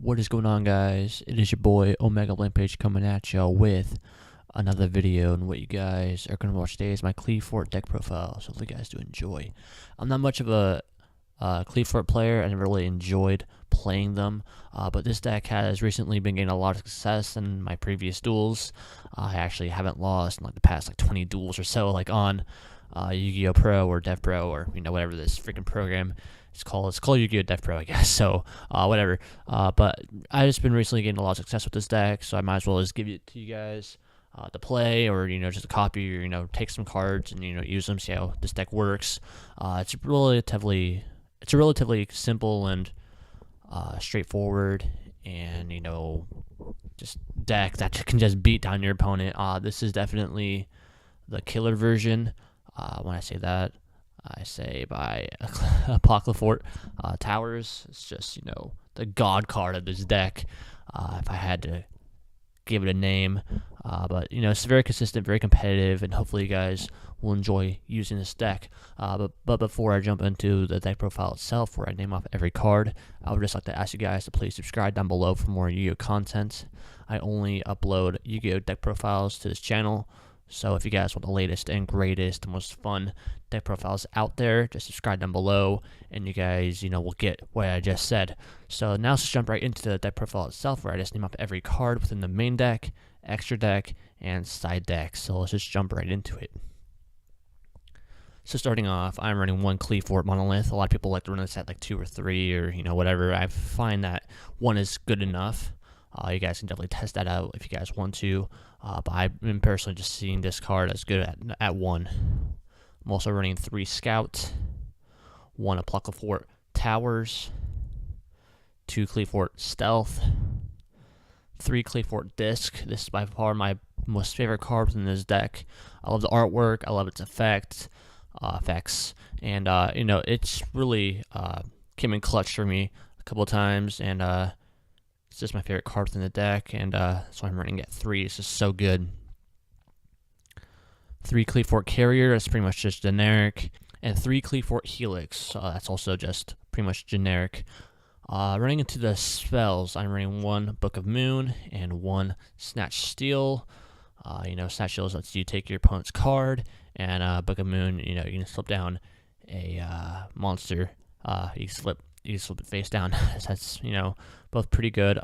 What is going on, guys? It is your boy Omega BlankPage coming at y'all with another video, and what you guys are going to watch today is my Qliphort deck profile, so hopefully you guys do enjoy. I'm not much of a Qliphort player. I never really enjoyed playing them, but this deck has recently been getting a lot of success in my previous duels. I actually haven't lost in like the past 20 duels or so, like on Yugioh Pro or Dev Pro, or whatever this freaking program it's called. It's called Yugioh Dev Pro, I guess. So whatever. But I just been recently getting a lot of success with this deck, so I might as well just give it to you guys to play, or just a copy, or take some cards and use them, see how this deck works. It's a relatively simple and straightforward, and just deck that can just beat down your opponent. This is definitely the killer version. When I say that, I say by Qliphort Towers. It's just the god card of this deck, if I had to give it a name. But it's very consistent, very competitive, and hopefully you guys will enjoy using this deck. But before I jump into the deck profile itself, where I name off every card, I would just like to ask you guys to please subscribe down below for more Yu-Gi-Oh content. I only upload Yu-Gi-Oh deck profiles to this channel, so if you guys want the latest and greatest and most fun deck profiles out there, just subscribe down below, and you guys, will get what I just said. So now let's jump right into the deck profile itself, where I just name up every card within the main deck, extra deck, and side deck. So let's just jump right into it. So starting off, I'm running one Qliphort monolith. A lot of people like to run this at 2 or 3, or whatever. I find that 1 is good enough. You guys can definitely test that out if you guys want to. But I've been personally just seeing this card as good at 1. I'm also running 3 Scout, 1 of Qliphort Towers, 2 Qliphort Stealth, 3 Qliphort Disc. This is by far my most favorite card within this deck. I love the artwork. I love its effects, and it's really came in clutch for me a couple of times, and it's just my favorite card within the deck, and that's why I'm running at 3. It's just so good. 3 Qliphort Carrier, that's pretty much just generic, and 3 Qliphort Helix, that's also just pretty much generic. Running into the spells, I'm running 1 Book of Moon and 1 Snatch Steal. Snatch Steal lets you take your opponent's card, and Book of Moon, you can slip down a monster. You slip it face down. That's both pretty good.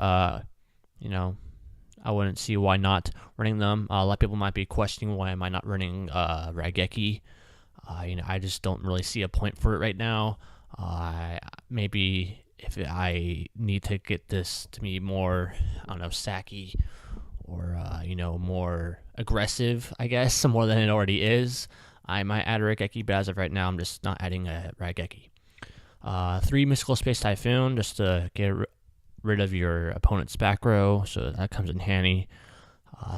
I wouldn't see why not running them. A lot of people might be questioning why am I not running Raigeki. I just don't really see a point for it right now. Maybe if I need to get this to be more, sacky, or more aggressive, I guess, more than it already is, I might add a Raigeki, but as of right now, I'm just not adding a Raigeki. 3 Mystical Space Typhoon, just to get rid of your opponent's back row, so that comes in handy.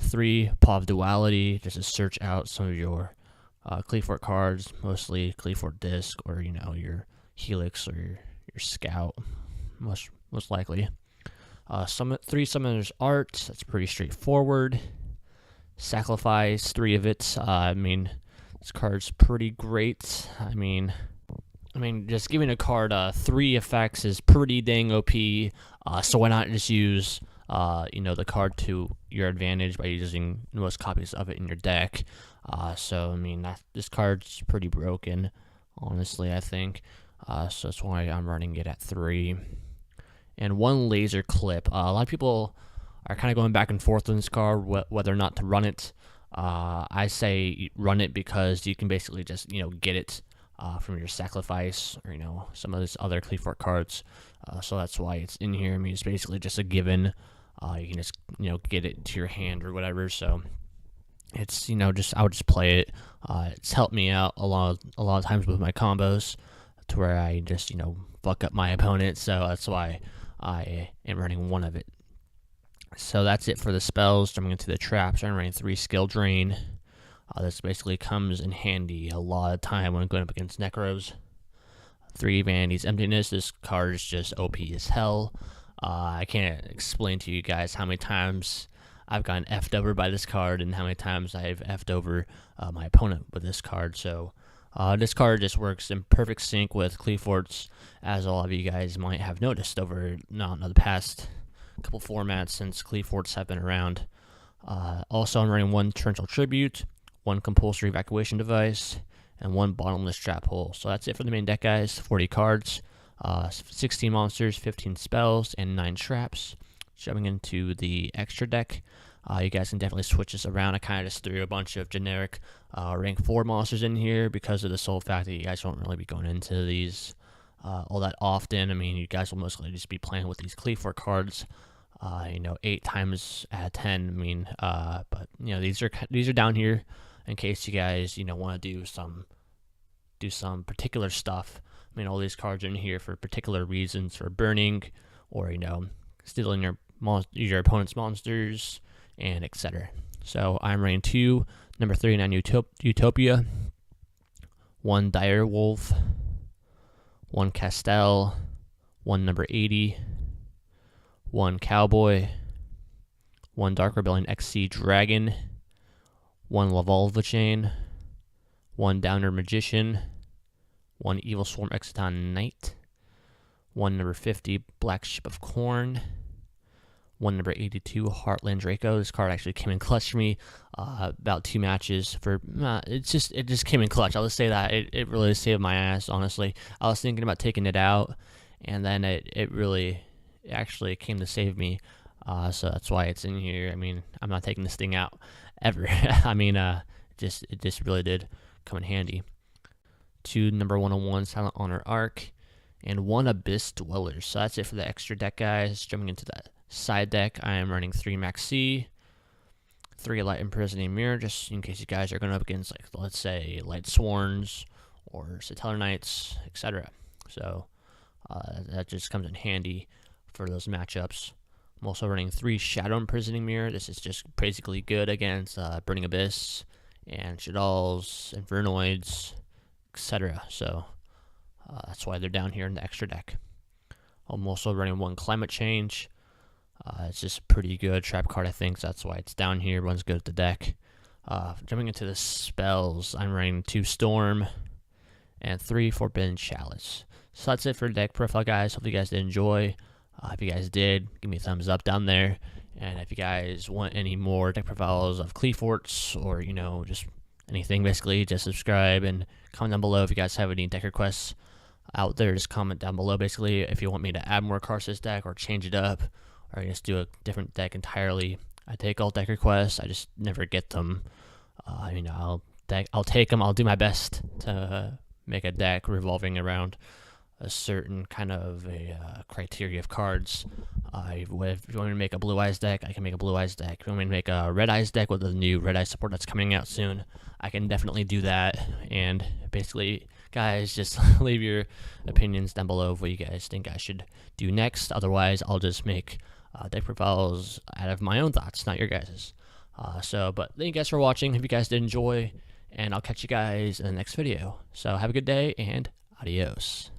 3 Paw of Duality, just to search out some of your Qliphort cards, mostly Qliphort Disc, or your Helix, or your Scout, most likely. 3 Summoner's Art, that's pretty straightforward. Sacrifice, 3 of it. This card's pretty great. Just giving a card 3 effects is pretty dang OP, so why not just use, the card to your advantage by using the most copies of it in your deck. This card's pretty broken, honestly, I think, so that's why I'm running it at 3. And 1 Laser Clip. A lot of people are kind of going back and forth on this card, whether or not to run it. I say run it because you can basically just, get it from your Sacrifice, or some of these other Qliphort cards, so that's why it's in here. It's basically just a given. You can just get it to your hand or whatever. So it's I would just play it. It's helped me out a lot of times with my combos, to where I just fuck up my opponent. So that's why I am running 1 of it. So that's it for the spells. Jumping into the traps, I'm running 3 Skill Drain. This basically comes in handy a lot of time when going up against Necros. 3 Vanity's Emptiness. This card is just OP as hell. I can't explain to you guys how many times I've gotten effed over by this card, and how many times I've effed over my opponent with this card. So this card just works in perfect sync with Qliphort's, as all of you guys might have noticed over the past couple formats since Qliphorts have been around. Also, I'm running one torrential tribute, one compulsory evacuation device, and one bottomless trap hole. So that's it for the main deck, guys. 40 cards, 16 monsters, 15 spells, and 9 traps. Jumping into the extra deck, you guys can definitely switch this around. I kind of just threw a bunch of generic rank 4 monsters in here because of the sole fact that you guys won't really be going into these all that often. I mean, you guys will mostly just be playing with these Qliphort cards. 8 times out of 10. I mean, but these are down here in case you guys want to do some particular stuff. I mean, all these cards are in here for particular reasons, for burning, or stealing your opponent's monsters, and etc. So I'm running 2 number 39 Utopia, 1 Dire Wolf, 1 Castell, 1 number 80, 1 Cowboy, 1 Dark Rebellion XC Dragon, 1 Lavalva Chain, 1 Downer Magician, 1 Evil Swarm Exciton Knight, 1 number 50 Black Ship of Corn, 1 number 82 Heartland Draco. This card actually came in clutch for me about 2 matches. It just came in clutch. I'll just say that it really saved my ass. Honestly, I was thinking about taking it out, and then it really actually came to save me. So that's why it's in here. I mean, I'm not taking this thing out ever. I mean, it just really did come in handy. 2 number 101 Silent Honor Arc, and 1 Abyss Dwellers. So that's it for the extra deck, guys. Jumping into that side deck, I am running 3 Maxi, 3 Light Imprisoning Mirror, just in case you guys are going up against, like, let's say, Light Sworns or Satellar Knights, etc. So that just comes in handy for those matchups. I'm also running 3 Shadow Imprisoning Mirror. This is just basically good against Burning Abyss and Shaddolls, Infernoids, etc. So that's why they're down here in the extra deck. I'm also running 1 Climate Change. It's just a pretty good trap card, I think, so that's why it's down here. Runs good at the deck. Jumping into the spells, I'm running 2 Storm and 3 Forbidden Chalice. So that's it for deck profile, guys. Hope you guys did enjoy. If you guys did, give me a thumbs up down there. And if you guys want any more deck profiles of Qliphorts, or just anything, basically, just subscribe and comment down below. If you guys have any deck requests out there, just comment down below. Basically, if you want me to add more cards to this deck or change it up, or just do a different deck entirely, I take all deck requests. I just never get them. I'll take them. I'll do my best to make a deck revolving around a certain kind of a criteria of cards. If you want me to make a Blue Eyes deck, I can make a Blue Eyes deck. If you want me to make a Red Eyes deck with the new Red Eyes support that's coming out soon, I can definitely do that. And basically, guys, just leave your opinions down below of what you guys think I should do next. Otherwise, I'll just make deck profiles out of my own thoughts, not your guys's. But thank you guys for watching. Hope you guys did enjoy, and I'll catch you guys in the next video. So have a good day, and adios.